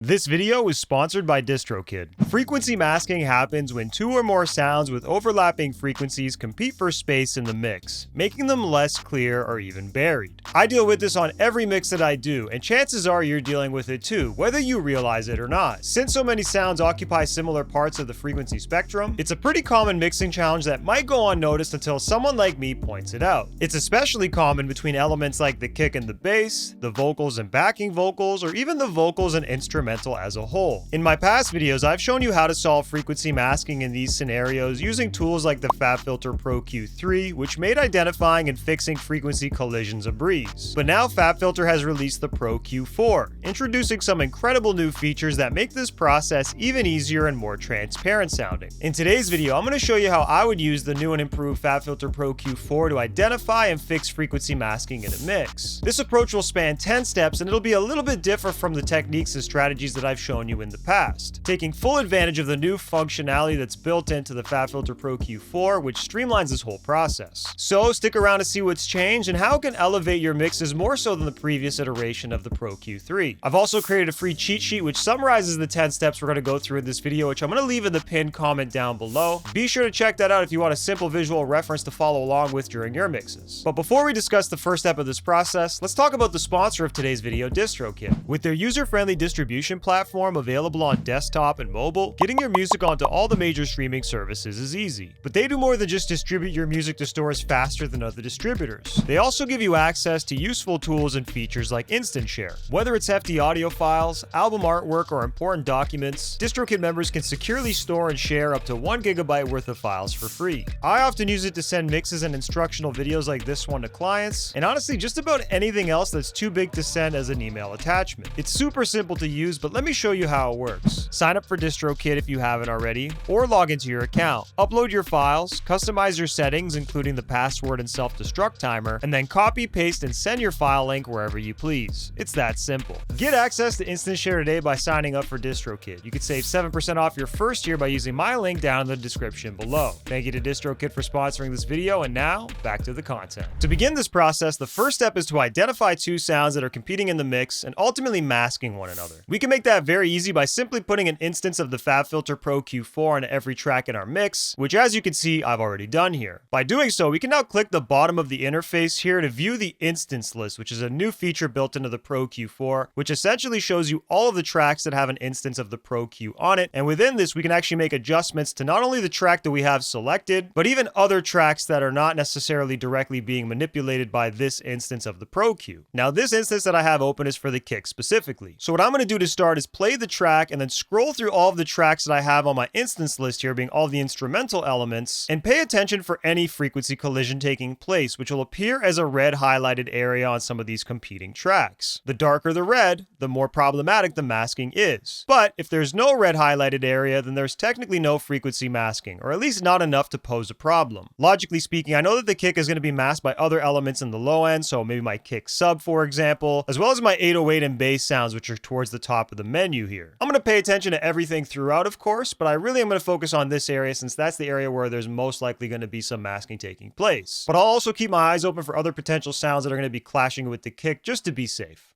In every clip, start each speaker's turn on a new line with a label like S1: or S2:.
S1: This video is sponsored by DistroKid. Frequency masking happens when two or more sounds with overlapping frequencies compete for space in the mix, making them less clear or even buried. I deal with this on every mix that I do, and chances are you're dealing with it too, whether you realize it or not. Since so many sounds occupy similar parts of the frequency spectrum, it's a pretty common mixing challenge that might go unnoticed until someone like me points it out. It's especially common between elements like the kick and the bass, the vocals and backing vocals, or even the vocals and instrumental as a whole. In my past videos, I've shown you how to solve frequency masking in these scenarios using tools like the FabFilter Pro-Q3, which made identifying and fixing frequency collisions a breeze. But now FabFilter has released the Pro-Q4, introducing some incredible new features that make this process even easier and more transparent sounding. In today's video, I'm going to show you how I would use the new and improved FabFilter Pro-Q4 to identify and fix frequency masking in a mix. This approach will span 10 steps, and it'll be a little bit different from the techniques and strategies that I've shown you in the past, taking full advantage of the new functionality that's built into the FabFilter Pro-Q4, which streamlines this whole process. So stick around to see what's changed and how it can elevate your mixes more so than the previous iteration of the Pro-Q3. I've also created a free cheat sheet which summarizes the 10 steps we're going to go through in this video, which I'm going to leave in the pinned comment down below. Be sure to check that out if you want a simple visual reference to follow along with during your mixes. But before we discuss the first step of this process, let's talk about the sponsor of today's video, DistroKid. With their user-friendly distribution platform available on desktop and mobile, getting your music onto all the major streaming services is easy. But they do more than just distribute your music to stores faster than other distributors. They also give you access to useful tools and features like Instant Share. Whether it's hefty audio files, album artwork, or important documents, DistroKid members can securely store and share up to 1 GB worth of files for free. I often use it to send mixes and instructional videos like this one to clients, and honestly just about anything else that's too big to send as an email attachment. It's super simple to use, but let me show you how it works. Sign up for DistroKid if you haven't already, or log into your account. Upload your files, customize your settings including the password and self-destruct timer, and then copy, paste, and send your file link wherever you please. It's that simple. Get access to Instant Share today by signing up for DistroKid. You can save 7% off your first year by using my link down in the description below. Thank you to DistroKid for sponsoring this video, and now, back to the content. To begin this process, the first step is to identify two sounds that are competing in the mix and ultimately masking one another. We can make that very easy by simply putting an instance of the FabFilter Pro-Q4 on every track in our mix, which as you can see, I've already done here. By doing so, we can now click the bottom of the interface here to view the instance list, which is a new feature built into the Pro-Q4, which essentially shows you all of the tracks that have an instance of the Pro-Q on it. And within this, we can actually make adjustments to not only the track that we have selected, but even other tracks that are not necessarily directly being manipulated by this instance of the Pro-Q. Now, this instance that I have open is for the kick specifically. So what I'm going to do to start is play the track and then scroll through all of the tracks that I have on my instance list here, being all the instrumental elements, and pay attention for any frequency collision taking place, which will appear as a red highlighted area on some of these competing tracks. The darker the red, the more problematic the masking is. But if there's no red highlighted area, then there's technically no frequency masking, or at least not enough to pose a problem. Logically speaking, I know that the kick is going to be masked by other elements in the low end, so maybe my kick sub, for example, as well as my 808 and bass sounds, which are towards the top of the menu here. I'm going to pay attention to everything throughout, of course, but I really am going to focus on this area since that's the area where there's most likely going to be some masking taking place. But I'll also keep my eyes open for other potential sounds that are going to be clashing with the kick just to be safe.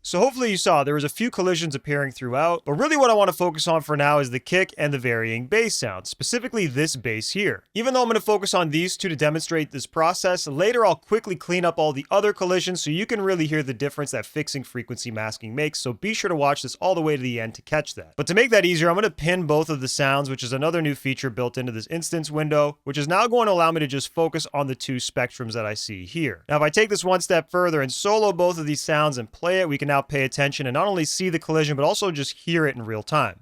S1: So hopefully you saw there was a few collisions appearing throughout, but really what I want to focus on for now is the kick and the varying bass sounds, specifically this bass here. Even though I'm going to focus on these two to demonstrate this process, later I'll quickly clean up all the other collisions so you can really hear the difference that fixing frequency masking makes, so be sure to watch this all the way to the end to catch that. But to make that easier, I'm going to pin both of the sounds, which is another new feature built into this instance window, which is now going to allow me to just focus on the two spectrums that I see here. Now if I take this one step further and solo both of these sounds and play it, we can now pay attention and not only see the collision, but also just hear it in real time.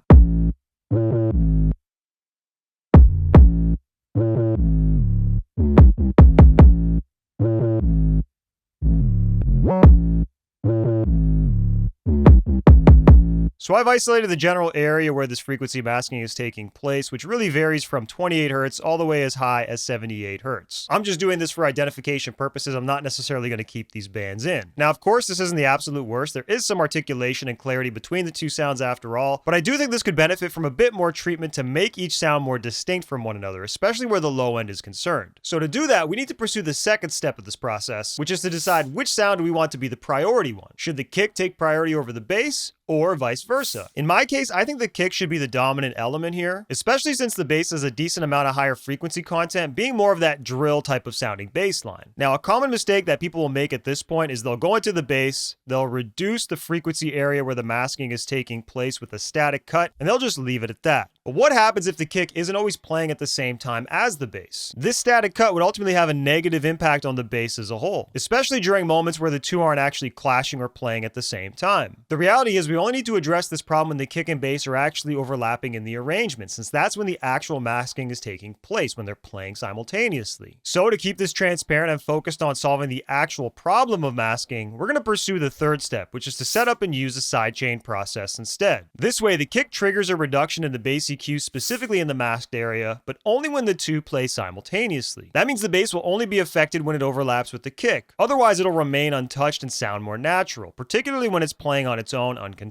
S1: So I've isolated the general area where this frequency masking is taking place, which really varies from 28 Hz all the way as high as 78 Hz. I'm just doing this for identification purposes. I'm not necessarily going to keep these bands in. Now, of course, this isn't the absolute worst. There is some articulation and clarity between the two sounds after all, but I do think this could benefit from a bit more treatment to make each sound more distinct from one another, especially where the low end is concerned. So to do that, we need to pursue the second step of this process, which is to decide which sound do we want to be the priority one. Should the kick take priority over the bass, or vice versa? In my case, I think the kick should be the dominant element here, especially since the bass has a decent amount of higher frequency content, being more of that drill type of sounding bass line. Now, a common mistake that people will make at this point is they'll go into the bass, they'll reduce the frequency area where the masking is taking place with a static cut, and they'll just leave it at that. But what happens if the kick isn't always playing at the same time as the bass? This static cut would ultimately have a negative impact on the bass as a whole, especially during moments where the two aren't actually clashing or playing at the same time. The reality is we only need to address this problem when the kick and bass are actually overlapping in the arrangement, since that's when the actual masking is taking place, when they're playing simultaneously. So to keep this transparent and focused on solving the actual problem of masking, we're going to pursue the third step, which is to set up and use a sidechain process instead. This way, the kick triggers a reduction in the bass EQ specifically in the masked area, but only when the two play simultaneously. That means the bass will only be affected when it overlaps with the kick. Otherwise, it'll remain untouched and sound more natural, particularly when it's playing on its own uncontested.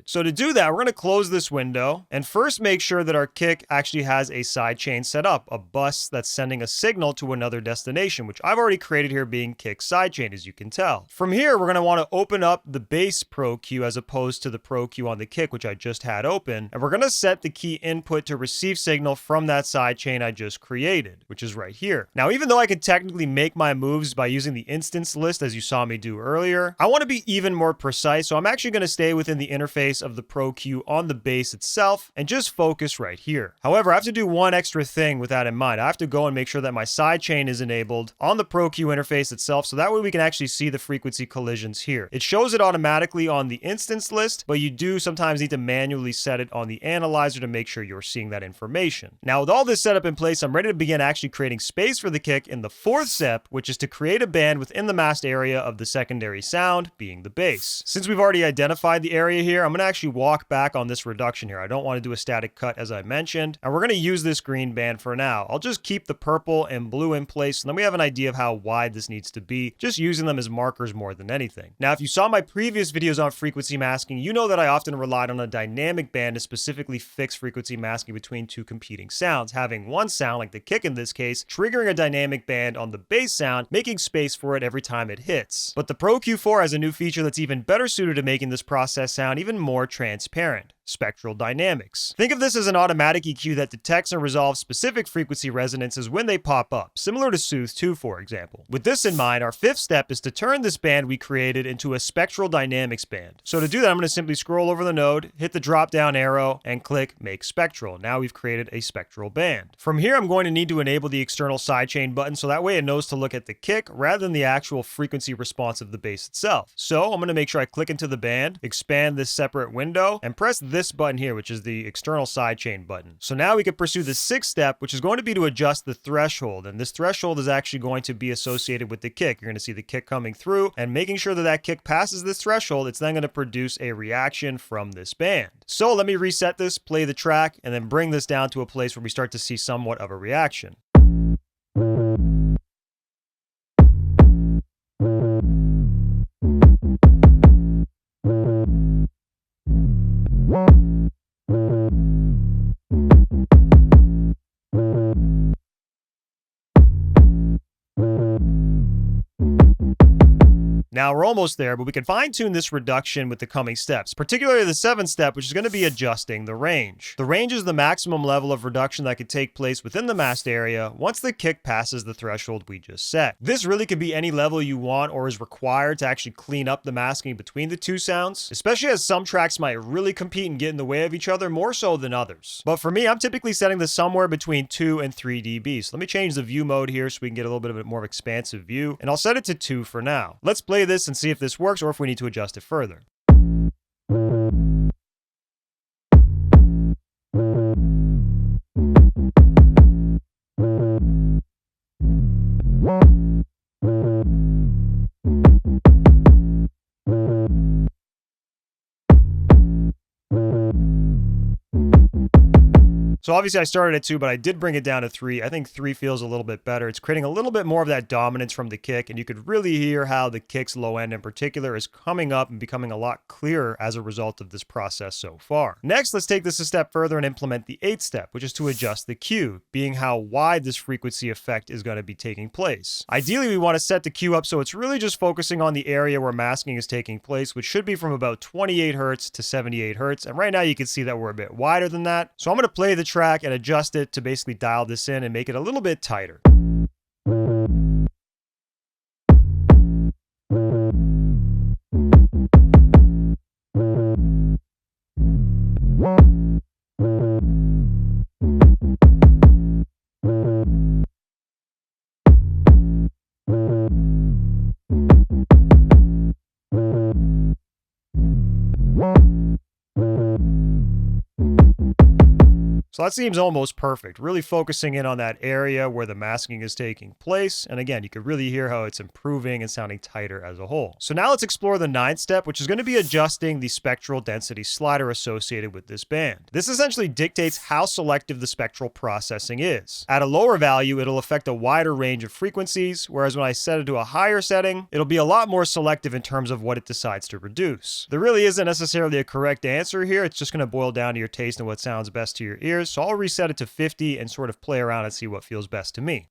S1: So to do that, we're going to close this window and first make sure that our kick actually has a sidechain set up, a bus that's sending a signal to another destination, which I've already created here being kick sidechain, as you can tell. From here, we're going to want to open up the bass Pro-Q as opposed to the Pro-Q on the kick, which I just had open, and we're going to set the key input to receive signal from that sidechain I just created, which is right here. Now, even though I could technically make my moves by using the instance list as you saw me do earlier, I want to be even more precise, so I'm actually going to stay within the interface of the Pro-Q on the bass itself and just focus right here. However, I have to do one extra thing with that in mind. I have to go and make sure that my sidechain is enabled on the Pro-Q interface itself, so that way we can actually see the frequency collisions here. It shows it automatically on the instance list, but you do sometimes need to manually set it on the analyzer to make sure you're seeing that information. Now, with all this setup in place, I'm ready to begin actually creating space for the kick in the fourth step, which is to create a band within the masked area of the secondary sound, being the bass. Since we've already identified the area here, I'm going to actually walk back on this reduction here. I don't want to do a static cut as I mentioned, and we're going to use this green band for now. I'll just keep the purple and blue in place, and then we have an idea of how wide this needs to be, just using them as markers more than anything. Now, if you saw my previous videos on frequency masking, you know that I often relied on a dynamic band to specifically fix frequency masking between two competing sounds, having one sound, like the kick in this case, triggering a dynamic band on the bass sound, making space for it every time it hits. But the Pro-Q4 has a new feature that's even better suited to making this process sound even more transparent. Spectral dynamics. Think of this as an automatic EQ that detects and resolves specific frequency resonances when they pop up, similar to Soothe 2, for example. With this in mind, our fifth step is to turn this band we created into a spectral dynamics band. So to do that, I'm going to simply scroll over the node, hit the drop down arrow, and click Make Spectral. Now we've created a spectral band. From here, I'm going to need to enable the external sidechain button so that way it knows to look at the kick rather than the actual frequency response of the bass itself. So I'm going to make sure I click into the band, expand this separate window, and press this button here, which is the external sidechain button. So now we can pursue the sixth step, which is going to be to adjust the threshold. And this threshold is actually going to be associated with the kick. You're going to see the kick coming through, and making sure that that kick passes this threshold, it's then going to produce a reaction from this band. So let me reset this, play the track, and then bring this down to a place where we start to see somewhat of a reaction. Now we're almost there, but we can fine-tune this reduction with the coming steps, particularly the seventh step, which is going to be adjusting the range. The range is the maximum level of reduction that could take place within the masked area once the kick passes the threshold we just set. This really could be any level you want or is required to actually clean up the masking between the two sounds, especially as some tracks might really compete and get in the way of each other more so than others. But for me, I'm typically setting this somewhere between 2 and 3 dB. So let me change the view mode here so we can get a little bit of a more expansive view, and I'll set it to 2 for now. Let's play this and see if this works or if we need to adjust it further. So obviously I started at 2, but I did bring it down to 3. I think 3 feels a little bit better. It's creating a little bit more of that dominance from the kick, and you could really hear how the kick's low end in particular is coming up and becoming a lot clearer as a result of this process so far. Next, let's take this a step further and implement the 8th step, which is to adjust the Q, being how wide this frequency effect is going to be taking place. Ideally, we want to set the Q up so it's really just focusing on the area where masking is taking place, which should be from about 28 Hertz to 78 Hertz. And right now you can see that we're a bit wider than that. So I'm going to play the track and adjust it to basically dial this in and make it a little bit tighter. So that seems almost perfect, really focusing in on that area where the masking is taking place. And again, you can really hear how it's improving and sounding tighter as a whole. So now let's explore the 9th step, which is going to be adjusting the spectral density slider associated with this band. This essentially dictates how selective the spectral processing is. At a lower value, it'll affect a wider range of frequencies, whereas when I set it to a higher setting, it'll be a lot more selective in terms of what it decides to reduce. There really isn't necessarily a correct answer here. It's just going to boil down to your taste and what sounds best to your ears. So I'll reset it to 50 and sort of play around and see what feels best to me.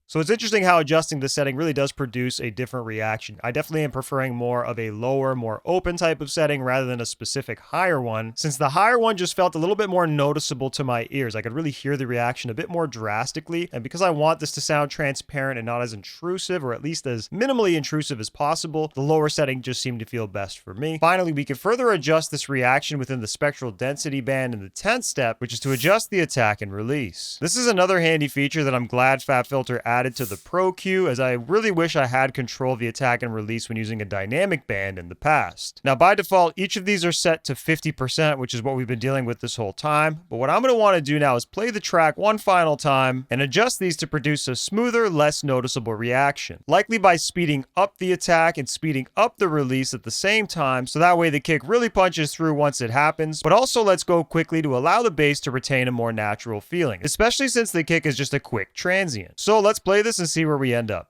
S1: So it's interesting how adjusting the setting really does produce a different reaction. I definitely am preferring more of a lower, more open type of setting rather than a specific higher one, since the higher one just felt a little bit more noticeable to my ears. I could really hear the reaction a bit more drastically, and because I want this to sound transparent and not as intrusive, or at least as minimally intrusive as possible, the lower setting just seemed to feel best for me. Finally, we can further adjust this reaction within the spectral density band in the 10th step, which is to adjust the attack and release. This is another handy feature that I'm glad FabFilter added to the Pro-Q, as I really wish I had control of the attack and release when using a dynamic band in the past. Now, by default, each of these are set to 50%, which is what we've been dealing with this whole time. But what I'm going to want to do now is play the track one final time and adjust these to produce a smoother, less noticeable reaction, likely by speeding up the attack and speeding up the release at the same time, so that way the kick really punches through once it happens, but also lets go quickly to allow the bass to retain a more natural feeling, especially since the kick is just a quick transient. So let's play this and see where we end up.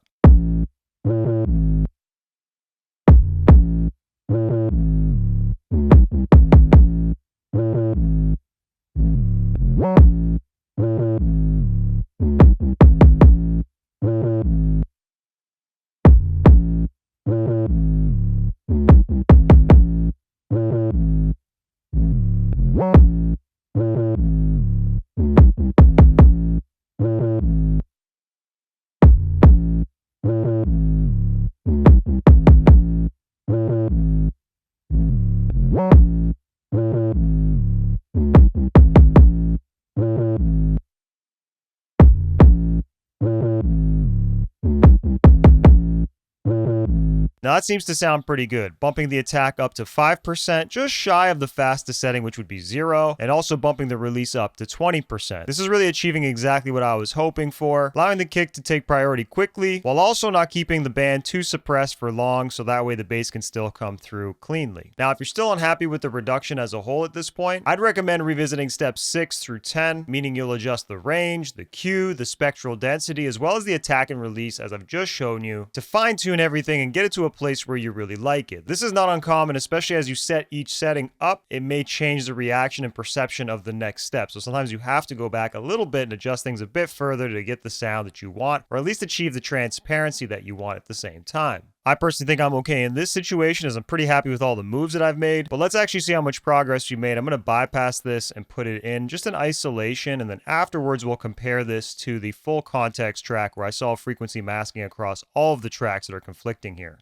S1: Now that seems to sound pretty good, bumping the attack up to 5%, just shy of the fastest setting, which would be 0, and also bumping the release up to 20%. This is really achieving exactly what I was hoping for, allowing the kick to take priority quickly, while also not keeping the band too suppressed for long, so that way the bass can still come through cleanly. Now, if you're still unhappy with the reduction as a whole at this point, I'd recommend revisiting steps 6 through 10, meaning you'll adjust the range, the Q, the spectral density, as well as the attack and release, as I've just shown you, to fine-tune everything and get it to a place where you really like it. This is not uncommon, especially as you set each setting up. It may change the reaction and perception of the next step. So sometimes you have to go back a little bit and adjust things a bit further to get the sound that you want, or at least achieve the transparency that you want at the same time. I personally think I'm okay in this situation, as I'm pretty happy with all the moves that I've made, but let's actually see how much progress we made. I'm going to bypass this and put it in just in isolation, and then afterwards we'll compare this to the full context track where I saw frequency masking across all of the tracks that are conflicting here.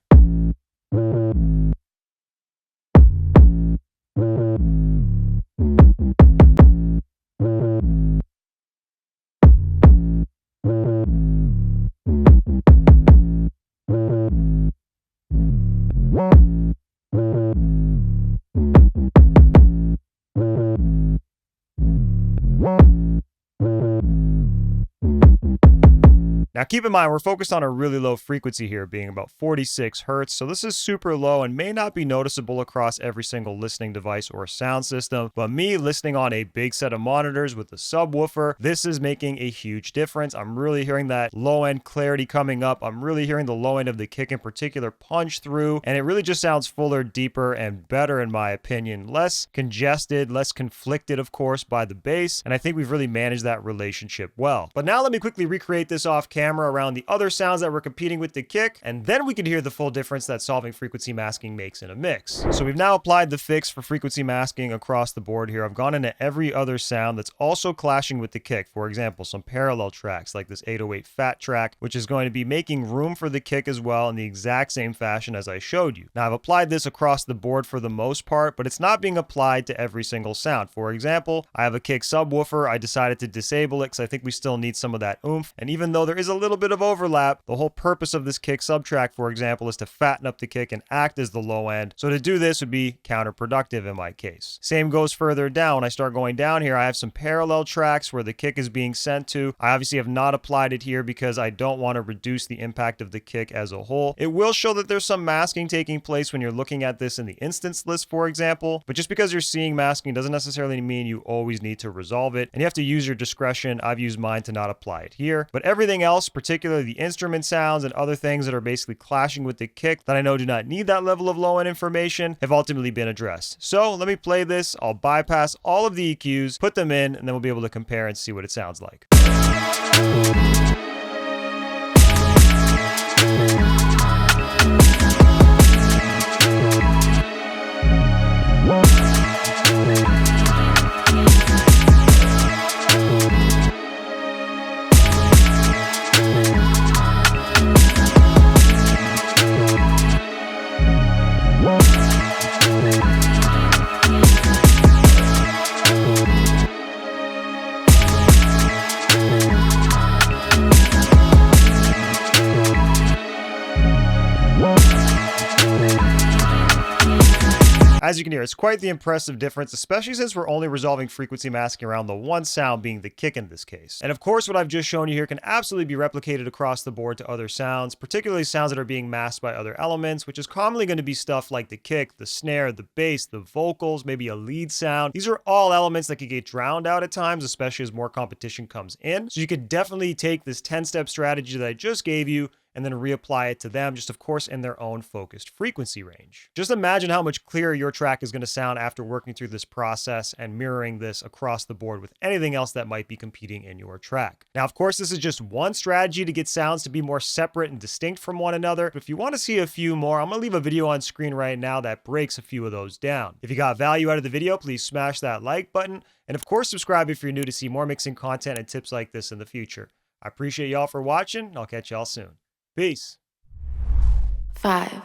S1: Now keep in mind, we're focused on a really low frequency here, being about 46 Hertz, so this is super low and may not be noticeable across every single listening device or sound system, but me listening on a big set of monitors with a subwoofer, this is making a huge difference. I'm really hearing that low end clarity coming up. I'm really hearing the low end of the kick in particular punch through, and it really just sounds fuller, deeper, and better in my opinion. Less congested, less conflicted, of course, by the bass, and I think we've really managed that relationship well. But now let me quickly recreate this off camera around the other sounds that were competing with the kick, and then we can hear the full difference that solving frequency masking makes in a mix. So we've now applied the fix for frequency masking across the board here. I've gone into every other sound that's also clashing with the kick. For example, some parallel tracks like this 808 fat track, which is going to be making room for the kick as well in the exact same fashion as I showed you. Now I've applied this across the board for the most part, but it's not being applied to every single sound. For example, I have a kick subwoofer. I decided to disable it because I think we still need some of that oomph. And even though there is a little bit of overlap, the whole purpose of this kick sub track, for example, is to fatten up the kick and act as the low end. So to do this would be counterproductive in my case. Same goes further down. When I start going down here, I have some parallel tracks where the kick is being sent to. I obviously have not applied it here because I don't want to reduce the impact of the kick as a whole. It will show that there's some masking taking place when you're looking at this in the instance list, for example, but just because you're seeing masking doesn't necessarily mean you always need to resolve it, and you have to use your discretion. I've used mine to not apply it here, but everything else, particularly the instrument sounds and other things that are basically clashing with the kick that I know do not need that level of low end information, have ultimately been addressed. So let me play this. I'll bypass all of the EQs, put them in, and then we'll be able to compare and see what it sounds like. As you can hear, it's quite the impressive difference, especially since we're only resolving frequency masking around the one sound, being the kick in this case. And of course, what I've just shown you here can absolutely be replicated across the board to other sounds, particularly sounds that are being masked by other elements, which is commonly going to be stuff like the kick, the snare, the bass, the vocals, maybe a lead sound. These are all elements that could get drowned out at times, especially as more competition comes in. So you could definitely take this 10-step strategy that I just gave you and then reapply it to them, just of course in their own focused frequency range. Just imagine how much clearer your track is going to sound after working through this process and mirroring this across the board with anything else that might be competing in your track. Now, of course, this is just one strategy to get sounds to be more separate and distinct from one another. But if you want to see a few more, I'm going to leave a video on screen right now that breaks a few of those down. If you got value out of the video, please smash that like button. And of course, subscribe if you're new to see more mixing content and tips like this in the future. I appreciate y'all for watching. I'll catch y'all soon. Peace.
S2: 5